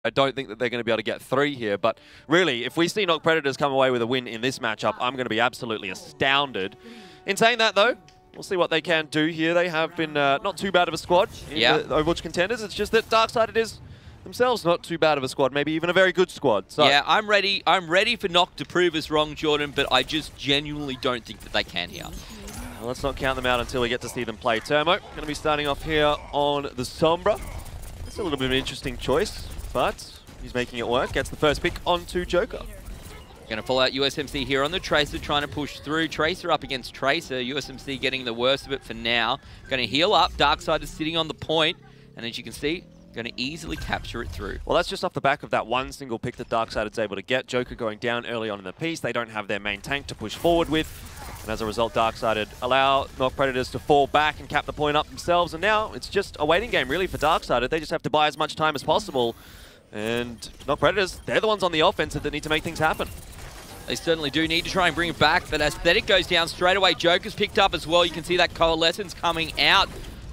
I don't think that they're going to be able to get 3 here, but really, if we see NoC Predators come away with a win in this matchup, I'm going to be absolutely astounded. In saying that, though, we'll see what they can do here. They have been not too bad of a squad in the Overwatch Contenders. It's just that Darksided is themselves not too bad of a squad, maybe even a very good squad. So yeah, I'm ready for NoC to prove us wrong, Jordan, but I just genuinely don't think that they can here. Well, let's not count them out until we get to see them play. Termo going to be starting off here on the Sombra. It's a little bit of an interesting choice, but he's making it work. Gets the first pick onto Joker. Going to follow out USMC here on the Tracer, trying to push through. Tracer up against Tracer. USMC getting the worst of it for now. Going to heal up. Darkseid is sitting on the point, and as you can see, going to easily capture it through. Well, that's just off the back of that one single pick that Darkseid is able to get. Joker going down early on in the piece. They don't have their main tank to push forward with. And as a result, Darksided allow NoC Predators to fall back and cap the point up themselves. And now it's just a waiting game, really, for Darksided. They just have to buy as much time as possible. And NoC Predators, they're the ones on the offensive that need to make things happen. They certainly do need to try and bring it back, but Aesthetic goes down straight away. Joker's picked up as well. You can see that Coalescence coming out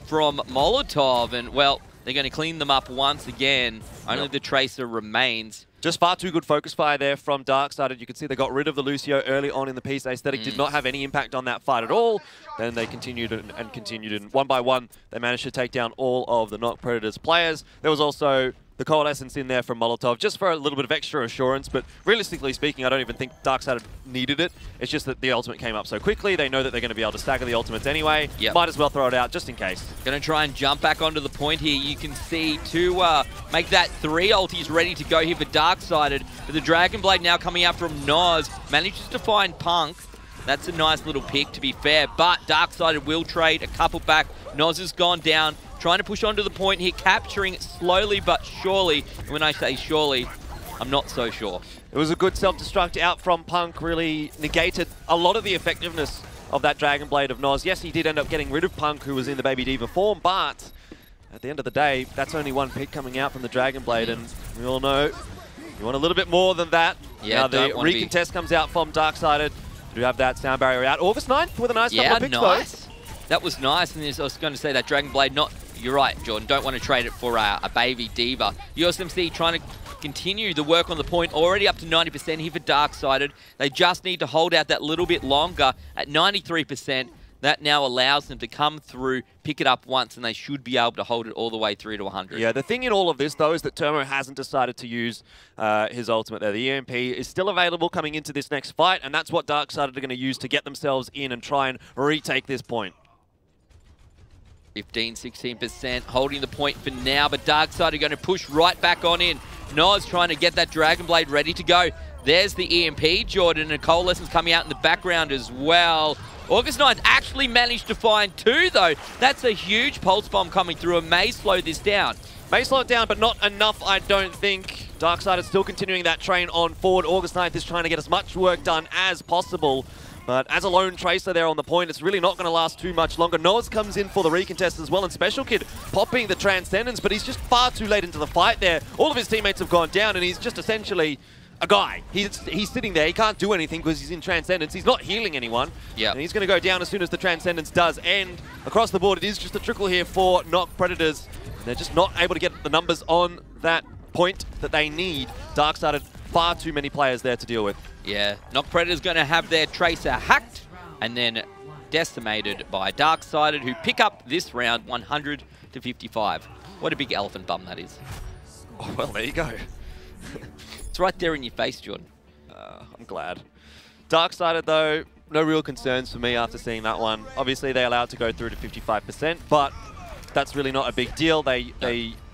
from Molotov. And, well, they're going to clean them up once again. Only the Tracer remains. Just far too good focus fire there from Darksided. You can see they got rid of the Lucio early on in the piece. Aesthetic did not have any impact on that fight at all. Then they continued and continued, and one by one, they managed to take down all of the NoC Predators players. There was also the Coalescence in there from Molotov, just for a little bit of extra assurance, but realistically speaking, I don't even think Darksided needed it. It's just that the ultimate came up so quickly. They know that they're going to be able to stagger the ultimates anyway. Might as well throw it out just in case. Going to try and jump back onto the point here. You can see to make that 3 ultis ready to go here for Darksided. But the Dragon Blade now coming out from Noz, manages to find Punk. That's a nice little pick, to be fair, but Darksided will trade a couple back. Noz has gone down. Trying to push onto the point here, capturing it slowly but surely. And when I say surely, I'm not so sure. It was a good self-destruct out from Punk, really negated a lot of the effectiveness of that Dragon Blade of Noz. Yes, he did end up getting rid of Punk, who was in the Baby Diva form, but at the end of the day, that's only one pick coming out from the Dragon Blade, and we all know you want a little bit more than that. Yeah, now the recontest comes out from Darksided. Do have that sound barrier out. August 9th with a nice couple of picks, though. That was nice, and I was going to say that Dragon Blade not... You're right, Jordan. Don't want to trade it for a Baby Diva. USMC trying to continue the work on the point. Already up to 90% here for Darksided. They just need to hold out that little bit longer at 93%. That now allows them to come through, pick it up once, and they should be able to hold it all the way through to 100. Yeah, the thing in all of this, though, is that Termo hasn't decided to use his ultimate there. The EMP is still available coming into this next fight, and that's what Darksided are going to use to get themselves in and try and retake this point. 15, 16%, holding the point for now, but Darkseid are going to push right back on in. Noz trying to get that Dragon Blade ready to go. There's the EMP, Jordan, and Coalescence coming out in the background as well. August 9th actually managed to find 2, though. That's a huge pulse bomb coming through and may slow this down. May slow it down, but not enough, I don't think. Darkseid is still continuing that train on forward. August 9th is trying to get as much work done as possible. But as a lone Tracer there on the point, it's really not going to last too much longer. Noz comes in for the recontest as well, and Special Kid popping the Transcendence, but he's just far too late into the fight there. All of his teammates have gone down, and he's just essentially a guy. He's sitting there. He can't do anything because he's in Transcendence. He's not healing anyone. And he's going to go down as soon as the Transcendence does end. Across the board, it is just a trickle here for NoC Predators. They're just not able to get the numbers on that point that they need. Darksided, far too many players there to deal with. Yeah, NoC Predators going to have their Tracer hacked and then decimated by Darksided, who pick up this round 100 to 55. What a big elephant bum that is. Oh, well, there you go. It's right there in your face, Jordan. I'm glad. Darksided, though, no real concerns for me after seeing that one. Obviously, they allowed to go through to 55%, but that's really not a big deal. They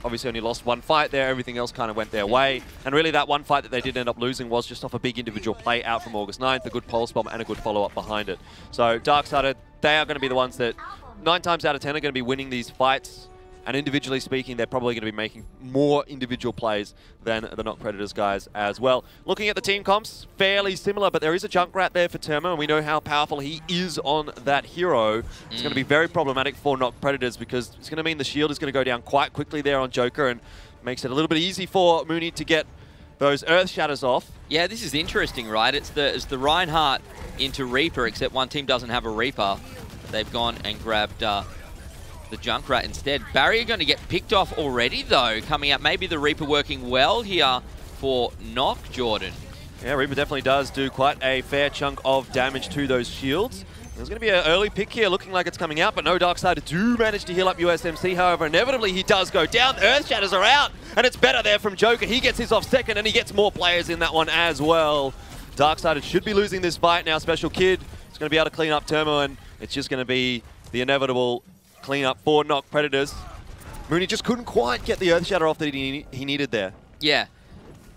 obviously only lost one fight there. Everything else kind of went their way. And really that one fight that they did end up losing was just off a big individual play out from August 9th, a good pulse bomb and a good follow-up behind it. So Darksided, they are going to be the ones that 9 times out of 10 are going to be winning these fights. And individually speaking, they're probably going to be making more individual plays than the NoC Predators guys as well. Looking at the team comps, fairly similar, but there is a Junkrat there for Termo, and we know how powerful he is on that hero. It's going to be very problematic for NoC Predators because it's going to mean the shield is going to go down quite quickly there on Joker and makes it a little bit easy for Mooney to get those Earth Shatters off. Yeah, this is interesting, right? It's the Reinhardt into Reaper, except one team doesn't have a Reaper. They've gone and grabbed the Junkrat instead. Barrier going to get picked off already, though, coming out. Maybe the Reaper working well here for NoC, Jordan. Yeah, Reaper definitely does do quite a fair chunk of damage to those shields. There's going to be an early pick here, looking like it's coming out, but no Darkseid do manage to heal up USMC. However, inevitably he does go down. Earth Shatters are out, and it's better there from Joker. He gets his off second, and he gets more players in that one as well. Darkseid should be losing this fight now. Special Kid is going to be able to clean up Turmo, and it's just going to be the inevitable cleanup for NoC Predators. Mooney just couldn't quite get the Earth Shatter off that he needed there. Yeah.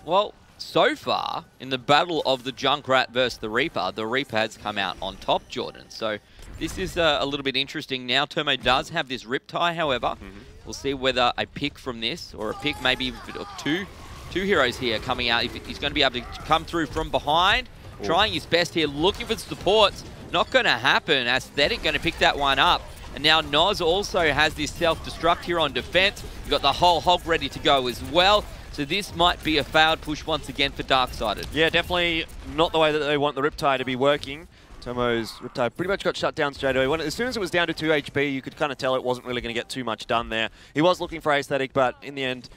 Well, so far, in the battle of the Junkrat versus the Reaper has come out on top, Jordan. So this is a little bit interesting now. Turmo does have this Riptide, however. We'll see whether a pick from this, or a pick maybe of two heroes here coming out. If he's going to be able to come through from behind, trying his best here, looking for supports. Not going to happen. Aesthetic going to pick that one up. And now NoC also has this self-destruct here on defense. You've got the whole hog ready to go as well. So this might be a failed push once again for Darksided. Yeah, definitely not the way that they want the Riptide to be working. Tomo's Riptide pretty much got shut down straight away. As soon as it was down to 2 HP, you could kind of tell it wasn't really going to get too much done there. He was looking for Aesthetic, but in the end,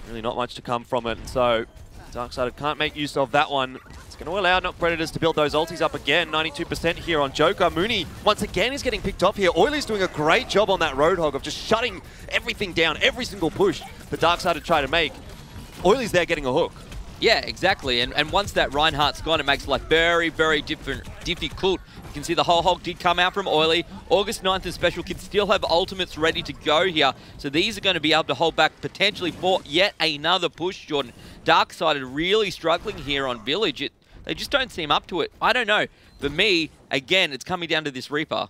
really not much to come from it. So Darksided can't make use of that one. It's going to allow NoC Predators to build those ultis up again. 92% here on Joker. Mooney, once again, is getting picked off here. Oily's doing a great job on that Roadhog of just shutting everything down, every single push that Darksided try to make. Oily's there getting a hook. Yeah, exactly. And once that Reinhardt's gone, it makes life very, very difficult. You can see the whole hog did come out from Oily. August 9th and Special Kids still have ultimates ready to go here. So these are going to be able to hold back potentially for yet another push, Jordan. Darksided really struggling here on Village. They just don't seem up to it. I don't know. For me, again, it's coming down to this Reaper.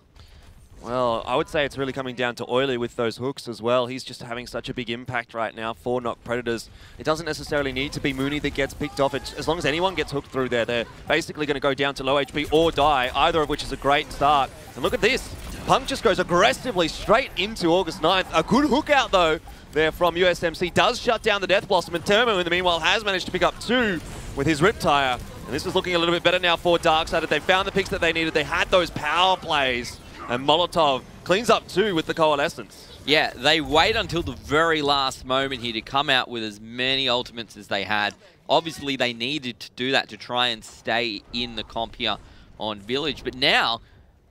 Well, I would say it's really coming down to Oily with those hooks as well. He's just having such a big impact right now for NoC Predators. It doesn't necessarily need to be Mooney that gets picked off. As long as anyone gets hooked through there, they're basically going to go down to low HP or die, either of which is a great start. And look at this. Punk just goes aggressively straight into August 9th. A good hook out, though, there from USMC. Does shut down the Death Blossom, and Turmo, in the meanwhile, has managed to pick up 2 with his Riptire. And this is looking a little bit better now for Darksided. They found the picks that they needed. They had those power plays. And Molotov cleans up 2 with the Coalescence. Yeah, they wait until the very last moment here to come out with as many ultimates as they had. Obviously, they needed to do that to try and stay in the comp here on Village. But now,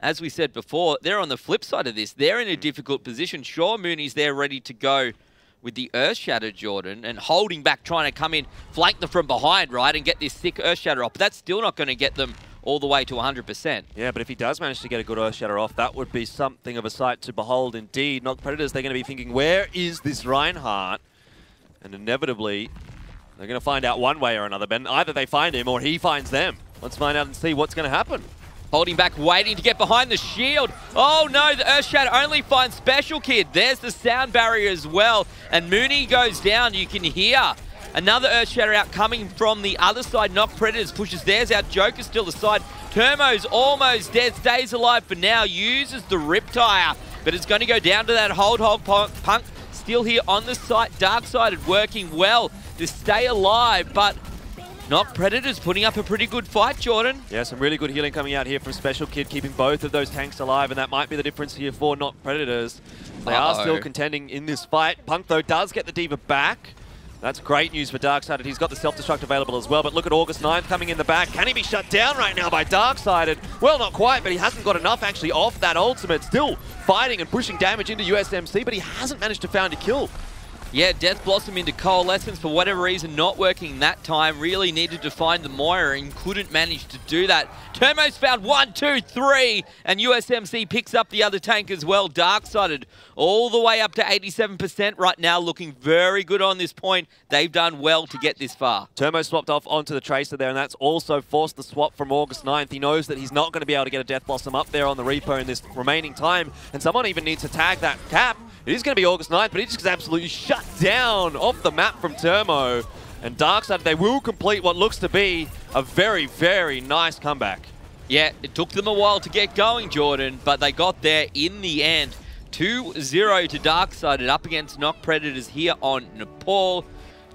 as we said before, they're on the flip side of this. They're in a difficult position. Sure, Mooney's there ready to go with the Earth Shatter, Jordan, and holding back, trying to come in, flank them from behind, right, and get this thick Earth Shatter off. But that's still not going to get them all the way to 100%. Yeah, but if he does manage to get a good Earth Shatter off, that would be something of a sight to behold indeed. NoC Predators, they're going to be thinking, where is this Reinhardt? And inevitably, they're going to find out one way or another, Ben. Either they find him or he finds them. Let's find out and see what's going to happen. Holding back, waiting to get behind the shield. Oh no, the Earth Shatter only finds Special Kid. There's the sound barrier as well. And Mooney goes down, you can hear. Another Earth Shatter out coming from the other side. NoC Predators pushes theirs out. Joker's still aside. Turmo's almost dead. Stays alive for now. Uses the Riptire. But it's going to go down to that hold hog. Punk still here on the site. Darksided working well to stay alive. But NoC Predators putting up a pretty good fight, Jordan. Yeah, some really good healing coming out here from Special Kid, keeping both of those tanks alive. And that might be the difference here for NoC Predators. They are still contending in this fight. Punk, though, does get the Diva back. That's great news for Darksided. He's got the self-destruct available as well, but look at August 9th coming in the back. Can he be shut down right now by Darksided? Well, not quite, but he hasn't got enough actually off that ultimate. Still fighting and pushing damage into USMC, but he hasn't managed to find a kill. Yeah, Death Blossom into Coalescence for whatever reason not working that time. Really needed to find the Moira and couldn't manage to do that. Turmo's found 1, 2, 3, and USMC picks up the other tank as well. Darksided all the way up to 87% right now, looking very good on this point. They've done well to get this far. Turmo swapped off onto the Tracer there, and that's also forced the swap from August 9th. He knows that he's not going to be able to get a Death Blossom up there on the Reaper in this remaining time, and someone even needs to tag that cap. It is going to be August 9th, but he just gets absolutely shut down off the map from Turmo. And Darksided, they will complete what looks to be a very, very nice comeback. Yeah, it took them a while to get going, Jordan, but they got there in the end. 2-0 to Darksided up against NoC Predators here on Nepal.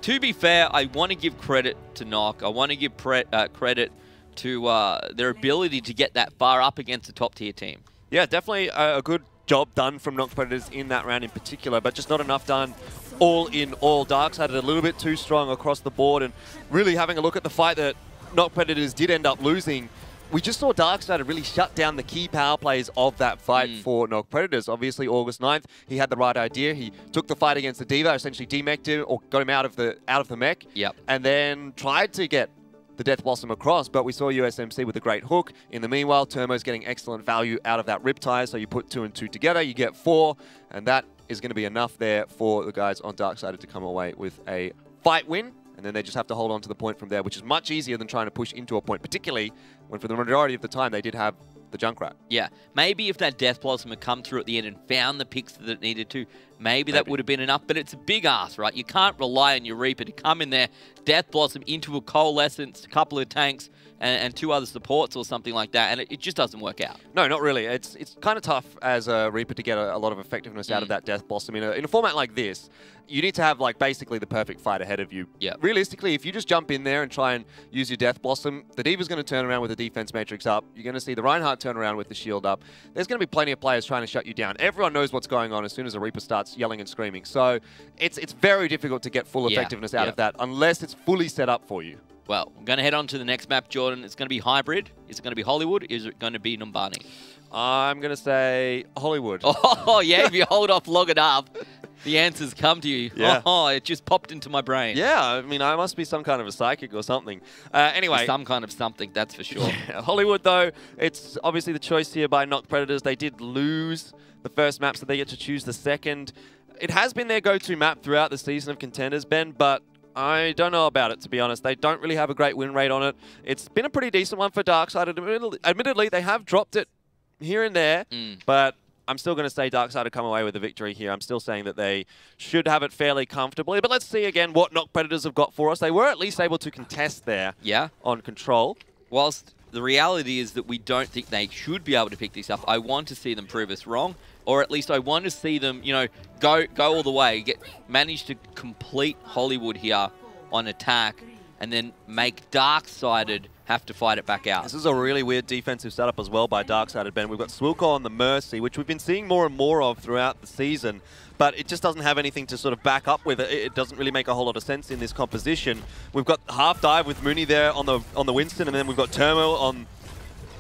To be fair, I want to give credit to NoC. I want to give credit to their ability to get that far up against a top-tier team. Yeah, definitely a good job done from NoC Predators in that round in particular, but just not enough done all in all. Darksided a little bit too strong across the board, and really having a look at the fight that NoC Predators did end up losing, we just saw Darksided really shut down the key power plays of that fight for NoC Predators. Obviously, August 9th, he had the right idea. He took the fight against the D.Va, essentially demeched him or got him out of the mech, and then tried to get the Death Blossom across, but we saw USMC with a great hook. In the meanwhile, Termo's getting excellent value out of that Riptide, so you put 2 and 2 together, you get 4, and that is going to be enough there for the guys on Darksided to come away with a fight win, and then they just have to hold on to the point from there, which is much easier than trying to push into a point, particularly when for the majority of the time they did have the Junkrat. Yeah, maybe if that Death Blossom had come through at the end and found the picks that it needed to, maybe that would have been enough, but it's a big ask, right? You can't rely on your Reaper to come in there, Death Blossom into a Coalescence, a couple of tanks, and 2 other supports or something like that, and it just doesn't work out. No, not really. It's kind of tough as a Reaper to get a lot of effectiveness out of that Death Blossom. In a format like this, you need to have like basically the perfect fight ahead of you. Realistically, if you just jump in there and try and use your Death Blossom, the D.Va's going to turn around with the defense matrix up. You're going to see the Reinhardt turn around with the shield up. There's going to be plenty of players trying to shut you down. Everyone knows what's going on as soon as a Reaper starts yelling and screaming. So it's very difficult to get full effectiveness out of that unless it's fully set up for you. Well, I'm going to head on to the next map, Jordan. It's going to be Hybrid. Is it going to be Hollywood? Is it going to be Numbani? I'm going to say Hollywood. Oh, yeah, if you hold off long enough, the answers come to you. Yeah. Oh, it just popped into my brain. Yeah, I mean, I must be some kind of a psychic or something. Anyway. Some kind of something, that's for sure. Yeah, Hollywood, though, it's obviously the choice here by NoC Predators. They did lose the first map, so they get to choose the second. It has been their go-to map throughout the season of Contenders, Ben, but I don't know about it, to be honest. They don't really have a great win rate on it. It's been a pretty decent one for Darksided. Admittedly, they have dropped it here and there, but I'm still going to say Darksided come away with the victory here. I'm still saying that they should have it fairly comfortably, but let's see again what NoC Predators have got for us. They were at least able to contest there on control. Whilst the reality is that we don't think they should be able to pick this up, I want to see them prove us wrong. Or at least I want to see them, you know, go all the way, manage to complete Hollywood here on attack, and then make Darksided have to fight it back out. This is a really weird defensive setup as well by Darksided, Ben. We've got Swilko on the Mercy, which we've been seeing more and more of throughout the season, but it just doesn't have anything to sort of back up with it. It doesn't really make a whole lot of sense in this composition. We've got half dive with Mooney there on the Winston, and then we've got Termo on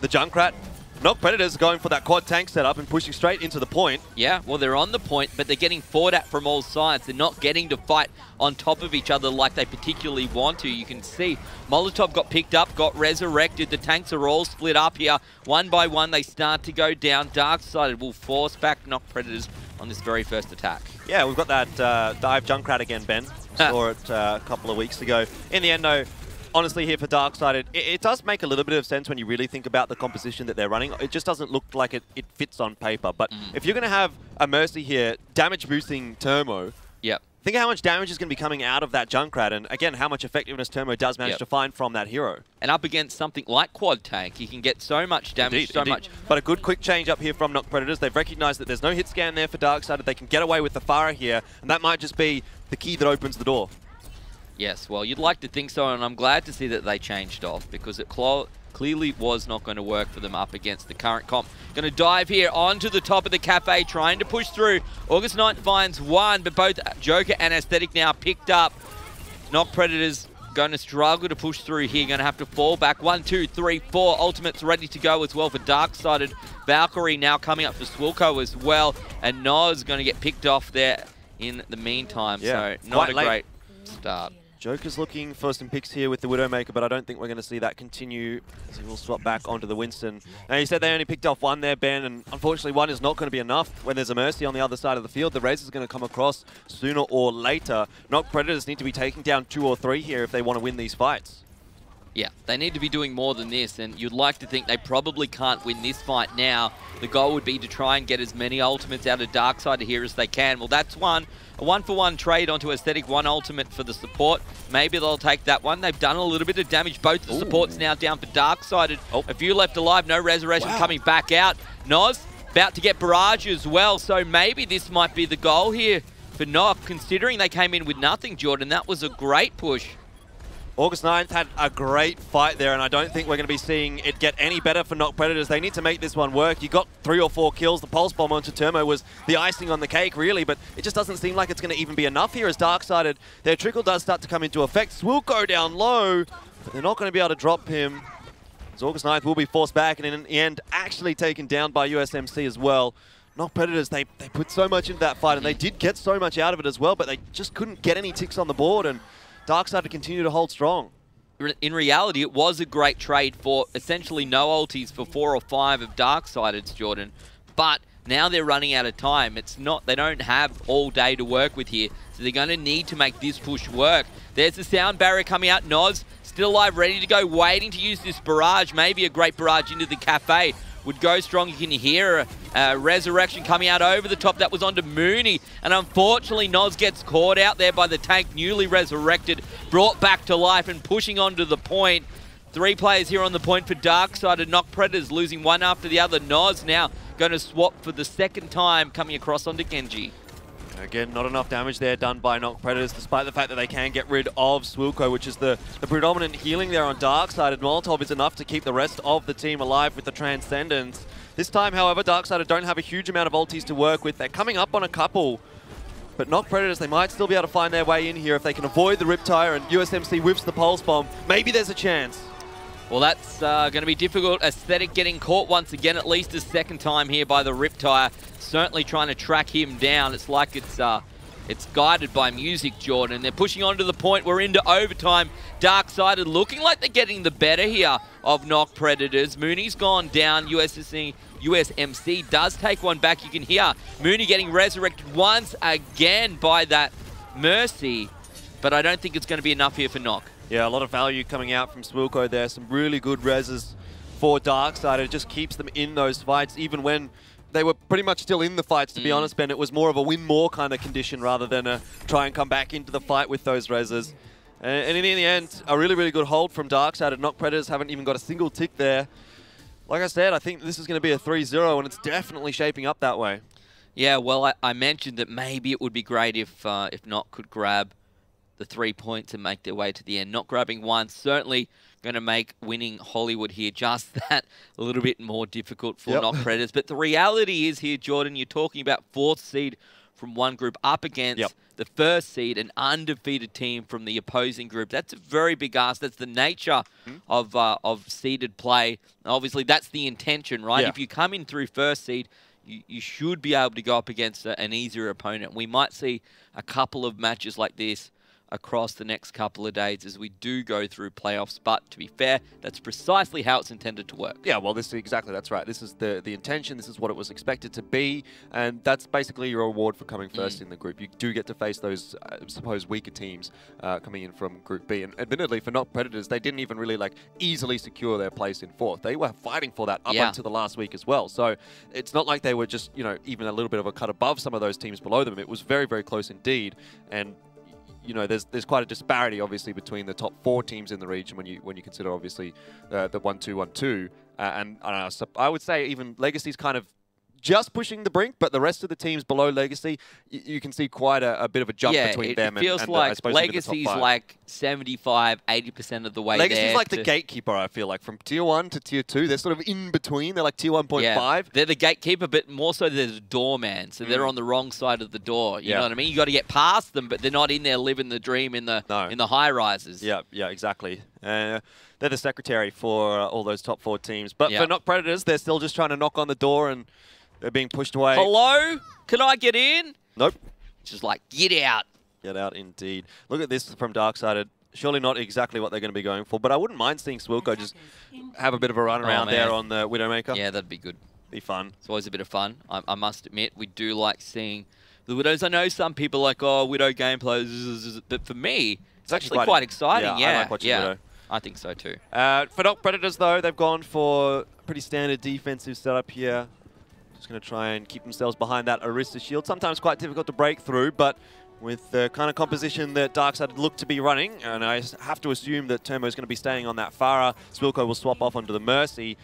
the Junkrat. NoC Predators going for that quad tank setup and pushing straight into the point. Yeah, well, they're on the point, but they're getting fought at from all sides. They're not getting to fight on top of each other like they particularly want to. You can see Molotov got picked up, got resurrected. The tanks are all split up here. One by one, they start to go down. Darksided will force back NoC Predators on this very first attack. Yeah, we've got that dive Junkrat again, Ben. Saw it a couple of weeks ago. In the end, though, honestly, here for Darksided, it does make a little bit of sense when you really think about the composition that they're running. It just doesn't look like it fits on paper. But if you're going to have a Mercy here, damage boosting Termo, think of how much damage is going to be coming out of that Junkrat, and again, how much effectiveness Termo does manage to find from that hero. And up against something like Quad Tank, you can get so much damage, much. But a good quick change up here from NoC Predators. They've recognized that there's no hit scan there for Darksided. They can get away with the Pharah here, and that might just be the key that opens the door. Yes, well, you'd like to think so, and I'm glad to see that they changed off, because it clearly was not going to work for them up against the current comp. Going to dive here onto the top of the cafe, trying to push through. August 9th finds one, but both Joker and Aesthetic now picked up. NoC Predators going to struggle to push through here, going to have to fall back. 1, 2, 3, 4. Ultimates ready to go as well for Darksided. Valkyrie now coming up for Swilko as well, and Noz going to get picked off there in the meantime, so not a great start. Joker's looking for some picks here with the Widowmaker, but I don't think we're going to see that continue, as he will swap back onto the Winston. Now, you said they only picked off one there, Ben, and unfortunately one is not going to be enough when there's a Mercy on the other side of the field. The Razor is going to come across sooner or later. NoC Predators need to be taking down 2 or 3 here if they want to win these fights. Yeah, they need to be doing more than this, and you'd like to think they probably can't win this fight now. The goal would be to try and get as many ultimates out of Darksided here as they can. Well, that's one. A 1-for-1 trade onto Aesthetic, 1 ultimate for the support. Maybe they'll take that one. They've done a little bit of damage. Both the supports now down for Darksided. A few left alive, no resurrection coming back out. Noz about to get barrage as well, so maybe this might be the goal here for NoC, considering they came in with nothing, Jordan. That was a great push. August 9th had a great fight there, and I don't think we're going to be seeing it get any better for NoC Predators. They need to make this one work. You got 3 or 4 kills. The Pulse Bomb onto Turmo was the icing on the cake, really, but it just doesn't seem like it's going to even be enough here as Darksided. Their trickle does start to come into effect. Swilko down low, but they're not going to be able to drop him. As August 9th will be forced back, and in the end, actually taken down by USMC as well. NoC Predators, they put so much into that fight, and they did get so much out of it as well, but they just couldn't get any ticks on the board, and Darksided continue to hold strong. In reality, it was a great trade for essentially no ultis for 4 or 5 of Darksided's, Jordan. But now they're running out of time. It's not, they don't have all day to work with here, so they're going to need to make this push work. There's the sound barrier coming out. NoC still alive, ready to go, waiting to use this barrage. Maybe a great barrage into the cafe. Would go strong. You can hear a resurrection coming out over the top. That was onto Mooney. And unfortunately, NoC gets caught out there by the tank, newly resurrected, brought back to life and pushing onto the point. 3 players here on the point for Darksided. NoC Predators losing one after the other. NoC now going to swap for the second time, coming across onto Genji. Again, not enough damage there done by NoC Predators, despite the fact that they can get rid of Swilko, which is the predominant healing there on Darksided. Molotov is enough to keep the rest of the team alive with the Transcendence. This time, however, Darksided don't have a huge amount of ultis to work with. They're coming up on a couple. But NoC Predators, they might still be able to find their way in here if they can avoid the Riptire and USMC whiffs the Pulse Bomb. Maybe there's a chance. Well, that's going to be difficult. Aesthetic getting caught once again, at least a second time here by the Riptire. Certainly trying to track him down. It's like it's guided by music, Jordan. They're pushing onto the point. We're into overtime. Darksided looking like they're getting the better here of NoC Predators. Mooney's gone down. USMC does take one back. You can hear Mooney getting resurrected once again by that Mercy. But I don't think it's going to be enough here for NoC. Yeah, a lot of value coming out from Swilko there. Some really good reses for Darksided. It just keeps them in those fights, even when they were pretty much still in the fights, to be honest, Ben. It was more of a win more kind of condition rather than a try and come back into the fight with those reses. And in the end, a really, really good hold from Darksided. NoC Predators haven't even got a single tick there. Like I said, I think this is going to be a 3-0, and it's definitely shaping up that way. Yeah, well, I mentioned that maybe it would be great if NoC could grab the 3 points and make their way to the end. Not grabbing one, certainly going to make winning Hollywood here just that a little bit more difficult for NoC Predators. But the reality is here, Jordan, you're talking about 4th seed from one group up against the 1st seed, an undefeated team from the opposing group. That's a very big ask. That's the nature of seeded play. Obviously, that's the intention, right? If you come in through 1st seed, you should be able to go up against an easier opponent. We might see a couple of matches like this across the next couple of days as we do go through playoffs. But to be fair, that's precisely how it's intended to work. Yeah, well, that's right. This is the intention. This is what it was expected to be. And that's basically your reward for coming first in the group. You do get to face those, supposed weaker teams coming in from Group B. And admittedly, for NoC Predators, they didn't even really easily secure their place in 4th. They were fighting for that up until the last week as well. So it's not like they were just, even a little bit of a cut above some of those teams below them. It was very, very close indeed. And there's quite a disparity, obviously, between the top 4 teams in the region when you consider, obviously, the 1-2-1-2. And I would say even Legacy's kind of just pushing the brink, but the rest of the teams below Legacy, you can see quite a bit of a jump between them and feels like Legacy's like 75, 80% of the way there. Legacy's like the gatekeeper, I feel like, from Tier 1 to Tier 2. They're sort of in between. They're like Tier 1.5. Yeah, they're the gatekeeper, but more so they're the doorman. So they're on the wrong side of the door. You know what I mean? You got to get past them, but they're not in there living the dream in the high rises. Yeah, exactly. They're the secretary for all those top 4 teams. But for NoC Predators, they're still just trying to knock on the door and they're being pushed away. Hello? Can I get in? Nope. Just like, get out. Get out, indeed. Look at this from Darksided. Surely not exactly what they're going to be going for, but I wouldn't mind seeing Swilko just have a bit of a run around there on the Widowmaker. Yeah, that'd be good. Be fun. It's always a bit of fun. I must admit, we do like seeing the Widows. I know some people are like, oh, Widow gameplay, but for me, it's actually quite exciting. Yeah, I like watching Widow. I think so too. For NoC Predators, though, they've gone for a pretty standard defensive setup here. Just going to try and keep themselves behind that Arista shield. Sometimes quite difficult to break through, but with the kind of composition that Darksided look to be running, and I have to assume that Turmo is going to be staying on that Pharah, Swilko will swap off onto the Mercy.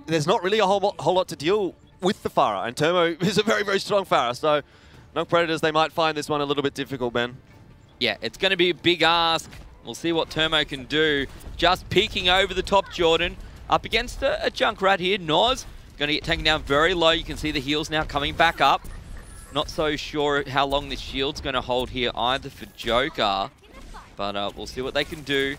There's not really a whole lot to deal with the Pharah, and Turmo is a very, very strong Pharah, so NoC Predators, they might find this one a little bit difficult, Ben. Yeah, it's going to be a big ask We'll see what Turmo can do. Just peeking over the top, Jordan. Up against a Junkrat here. NoC going to get taken down very low. You can see the heals now coming back up. Not so sure how long this shield's going to hold here either for Joker. But we'll see what they can do.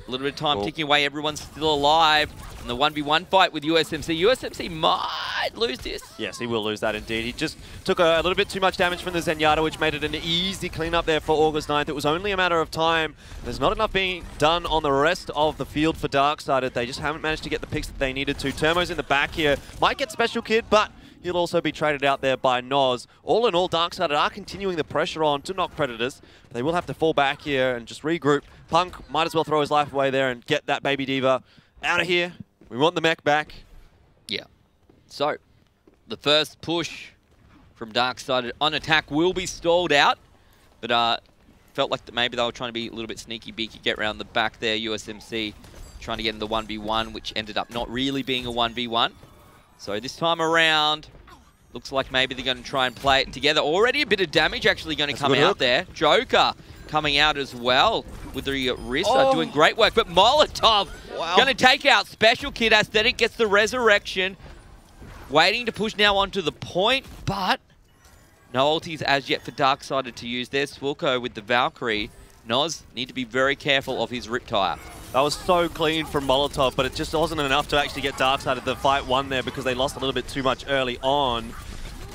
A little bit of time ticking away. Everyone's still alive. And the 1v1 fight with USMC. USMC might lose this. Yes, he will lose that indeed. He just took a little bit too much damage from the Zenyatta, which made it an easy cleanup there for August 9th. It was only a matter of time. There's not enough being done on the rest of the field for Darksided. They just haven't managed to get the picks that they needed to. Turmo's in the back here. Might get Special Kid, but he'll also be traded out there by NoC. All in all, Darksided are continuing the pressure on to NoC Predators. They will have to fall back here and just regroup. Punk might as well throw his life away there and get that Baby Diva out of here. We want the mech back. Yeah. So, the first push from Darksided on attack will be stalled out. But felt like that maybe they were trying to be a little bit sneaky beaky, get around the back there. USMC trying to get in the 1v1, which ended up not really being a 1v1. So this time around, looks like maybe they're going to try and play it together. Already a bit of damage actually going to come out there. Joker coming out as well with the Rissa doing great work. But Molotov going to take out Special Kid. Aesthetic gets the resurrection. Waiting to push now onto the point, but no ultis as yet for Darksided to use. There's Swilko with the Valkyrie. NoC need to be very careful of his Riptire. That was so clean from Molotov, but it just wasn't enough to actually get Darksided the fight won there because they lost a little bit too much early on.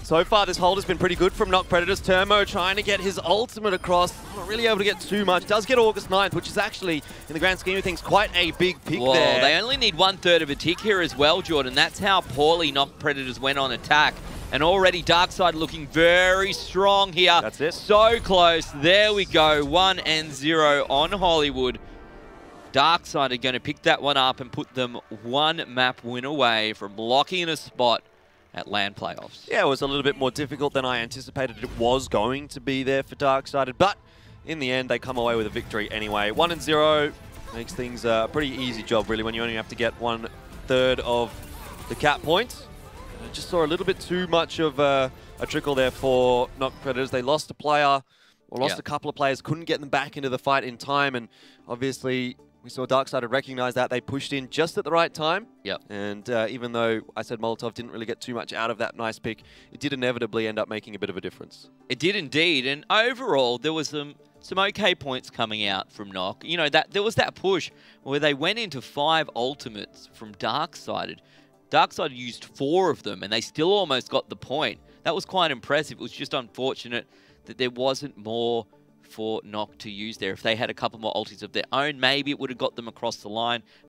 So far, this hold has been pretty good from NoC Predators. Turmo trying to get his ultimate across. Not really able to get too much. Does get August 9th, which is actually, in the grand scheme of things, quite a big pick there. They only need 1/3 of a tick here as well, Jordan. That's how poorly NoC Predators went on attack. And already Darksided looking very strong here. That's it. So close. There we go. 1-0 on Hollywood. Darksided going to pick that one up and put them one map win away from locking in a spot at LAN playoffs. Yeah, it was a little bit more difficult than I anticipated it was going to be there for Darksided, but in the end, they come away with a victory anyway. 1-0 makes things a pretty easy job, really, when you only have to get 1/3 of the cap points. I just saw a little bit too much of a trickle there for NoC Predators. They lost a player, or lost a couple of players, couldn't get them back into the fight in time, and obviously we saw Darksided recognize that. They pushed in just at the right time. Yep. And even though I said Molotov didn't really get too much out of that nice pick, it did inevitably end up making a bit of a difference. It did indeed. And overall, there was some okay points coming out from NoC. You know, there was that push where they went into 5 ultimates from Darksided. Darksided used 4 of them, and they still almost got the point. That was quite impressive. It was just unfortunate that there wasn't more for NoC to use there. If they had a couple more ultis of their own, maybe it would have got them across the line.